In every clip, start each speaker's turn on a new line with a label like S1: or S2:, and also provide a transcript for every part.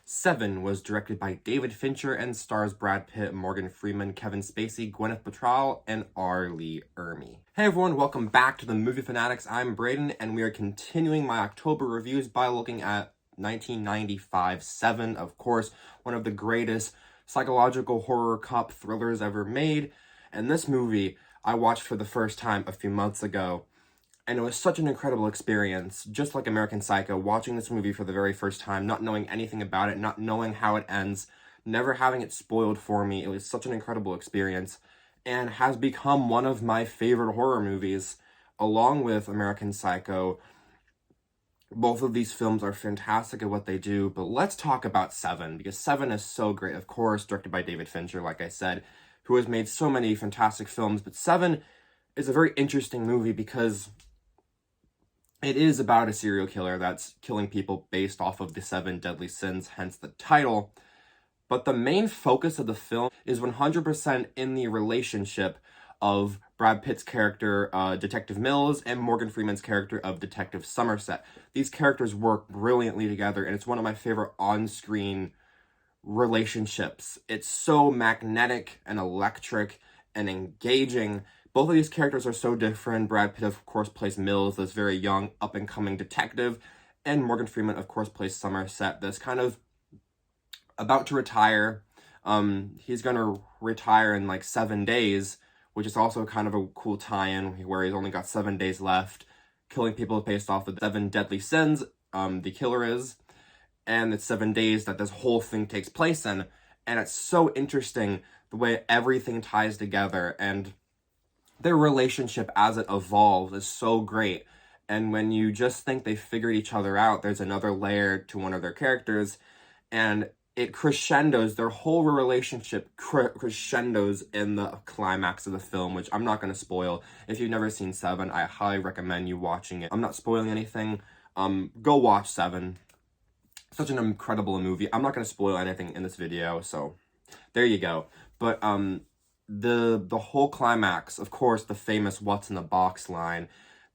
S1: Seven was directed by David Fincher and stars Brad Pitt, Morgan Freeman, Kevin Spacey, Gwyneth Paltrow, and R. Lee Ermey. Hey everyone, welcome back to the Movie Fanatics. I'm Brayden, and we are continuing my October reviews by looking at 1995 Seven, of course, one of the greatest psychological horror cop thrillers ever made. And this movie I watched for the first time a few months ago. And it was such an incredible experience, just like American Psycho, watching this movie for the very first time, not knowing anything about it, not knowing how it ends, never having it spoiled for me. It was such an incredible experience, and has become one of my favorite horror movies, along with American Psycho. Both of these films are fantastic at what they do, but let's talk about Seven, because Seven is so great. Of course, directed by David Fincher, like I said, who has made so many fantastic films, but Seven is a very interesting movie because it is about a serial killer that's killing people based off of the seven deadly sins, hence the title. But the main focus of the film is 100% in the relationship of Brad Pitt's character, Detective Mills, and Morgan Freeman's character of Detective Somerset. These characters work brilliantly together, and it's one of my favorite on-screen relationships. It's so magnetic and electric and engaging. Both of these characters are so different. Brad Pitt, of course, plays Mills, this very young, up-and-coming detective, and Morgan Freeman, of course, plays Somerset, this kind of about to retire. He's going to retire in like 7 days, which is also kind of a cool tie-in where he's only got 7 days left, killing people based off of the seven deadly sins, the killer is, and it's 7 days that this whole thing takes place in. And it's so interesting the way everything ties together, and their relationship as it evolves is so great. And when you just think they figured each other out, there's another layer to one of their characters, and it crescendos, their whole relationship crescendos in the climax of the film, which I'm not going to spoil. If you've never seen Seven, I highly recommend you watching it. I'm not spoiling anything. Go watch Seven. Such an incredible movie. I'm not going to spoil anything in this video, so there you go. But the whole climax, of course, the famous "what's in the box" line,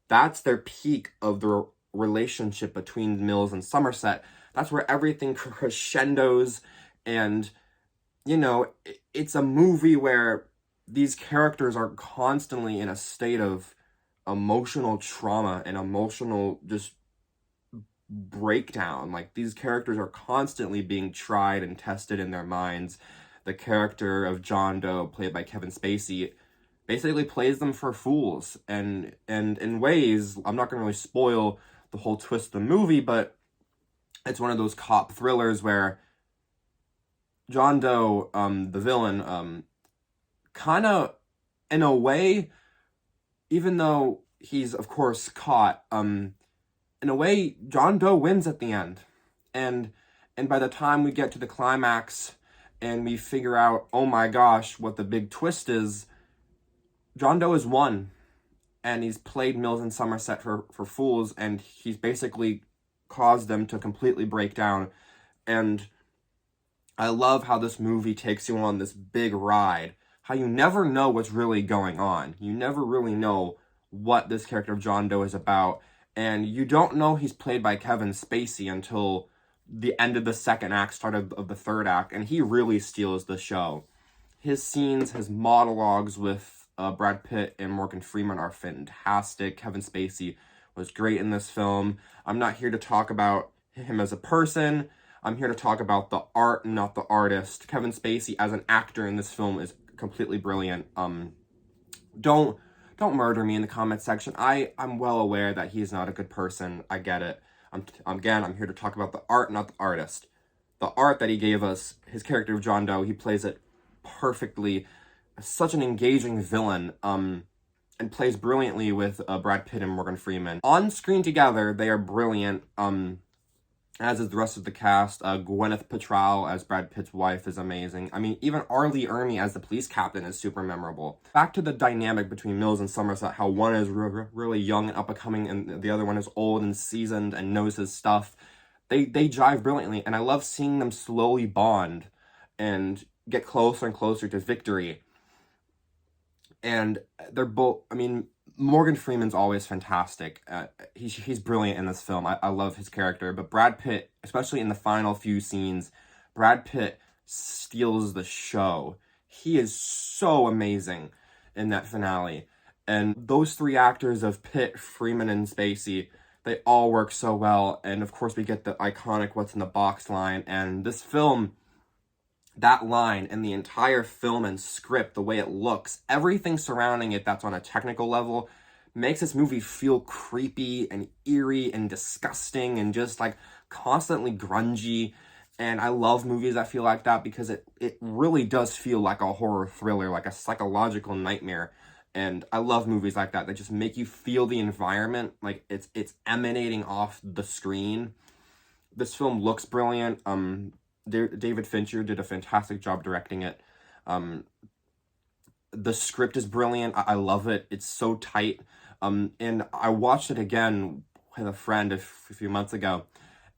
S1: that's their peak of the relationship between Mills and Somerset. That's where everything crescendos, and you know, it's a movie where these characters are constantly in a state of emotional trauma and emotional just breakdown. Like, these characters are constantly being tried and tested in their minds. The character of John Doe, played by Kevin Spacey, basically plays them for fools. And in ways, I'm not going to really spoil the whole twist of the movie, but it's one of those cop thrillers where John Doe, the villain, kind of, in a way, even though he's, of course, caught, in a way, John Doe wins at the end. And by the time we get to the climax and we figure out, oh my gosh, what the big twist is, John Doe has won. And he's played Mills and Somerset for fools, and he's basically caused them to completely break down. And I love how this movie takes you on this big ride, how you never know what's really going on. You never really know what this character of John Doe is about, and you don't know he's played by Kevin Spacey until the end of the second act, start of the third act, and he really steals the show. His scenes, his monologues with Brad Pitt and Morgan Freeman are fantastic. Kevin Spacey was great in this film. I'm not here to talk about him as a person. I'm here to talk about the art, not the artist. Kevin Spacey as an actor in this film is completely brilliant. Don't murder me in the comment section. I'm well aware that he's not a good person. I get it. I'm here to talk about the art, not the artist. The art that he gave us, his character of John Doe, he plays it perfectly. Such an engaging villain, and plays brilliantly with Brad Pitt and Morgan Freeman. On screen together, they are brilliant, as is the rest of the cast. Gwyneth Paltrow as Brad Pitt's wife is amazing. I mean, even R. Lee Ermey as the police captain is super memorable. Back to the dynamic between Mills and Somerset, how one is really young and up-and-coming, and the other one is old and seasoned and knows his stuff. They jive brilliantly, and I love seeing them slowly bond and get closer and closer to victory. And they're both, I mean, Morgan Freeman's always fantastic. He's brilliant in this film. I love his character. But Brad Pitt, especially in the final few scenes, Brad Pitt steals the show. He is so amazing in that finale. And those three actors of Pitt, Freeman, and Spacey, they all work so well. And of course, we get the iconic "What's in the box" line. And this film, that line and the entire film and script, the way it looks, everything surrounding it that's on a technical level makes this movie feel creepy and eerie and disgusting and just like constantly grungy. And I love movies that feel like that because it really does feel like a horror thriller, like a psychological nightmare. And I love movies like that just make you feel the environment, like it's emanating off the screen. This film looks brilliant. David Fincher did a fantastic job directing it. The script is brilliant. I love it. It's so tight. And I watched it again with a friend a few months ago,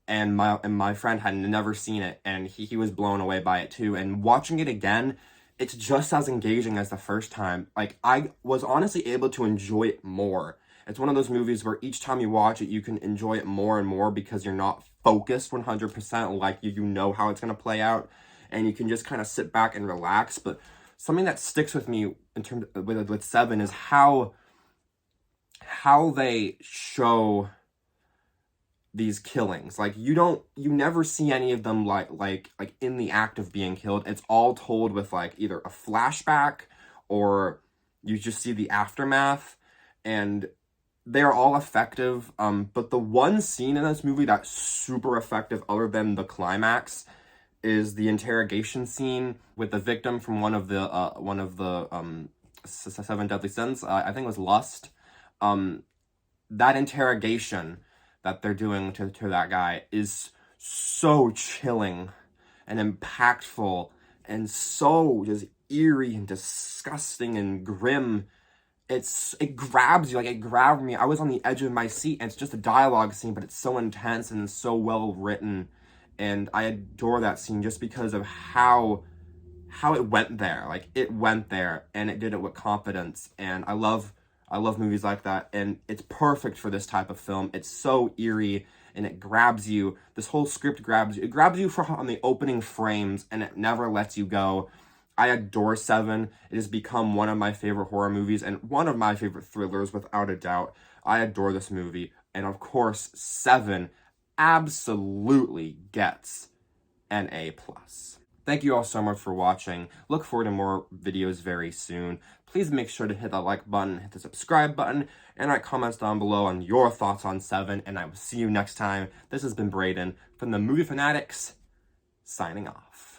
S1: and my friend had never seen it, and he was blown away by it too. And watching it again, it's just as engaging as the first time. Like, I was honestly able to enjoy it more. It's one of those movies where each time you watch it, you can enjoy it more and more because you're not focused 100%, like you know how it's going to play out, and you can just kind of sit back and relax. But something that sticks with me in terms with Seven is how they show these killings. Like, you never see any of them like in the act of being killed. It's all told with like either a flashback or you just see the aftermath, and they are all effective. But the one scene in this movie that's super effective, other than the climax, is the interrogation scene with the victim from one of the seven deadly sins. I think it was Lust. That interrogation that they're doing to that guy is so chilling and impactful and so just eerie and disgusting and grim. It grabs you, like it grabbed me. I was on the edge of my seat, and it's just a dialogue scene, but it's so intense and so well written, and I adore that scene just because of how it went there. Like, it went there and it did it with confidence, and I love movies like that, and it's perfect for this type of film. It's so eerie and it grabs you. This whole script grabs you. It grabs you on the opening frames, and it never lets you go. I adore Seven. It has become one of my favorite horror movies and one of my favorite thrillers, without a doubt. I adore this movie. And of course, Seven absolutely gets an A+. Thank you all so much for watching. Look forward to more videos very soon. Please make sure to hit that like button, hit the subscribe button, and write comments down below on your thoughts on Seven, and I will see you next time. This has been Brayden from the Movie Fanatics, signing off.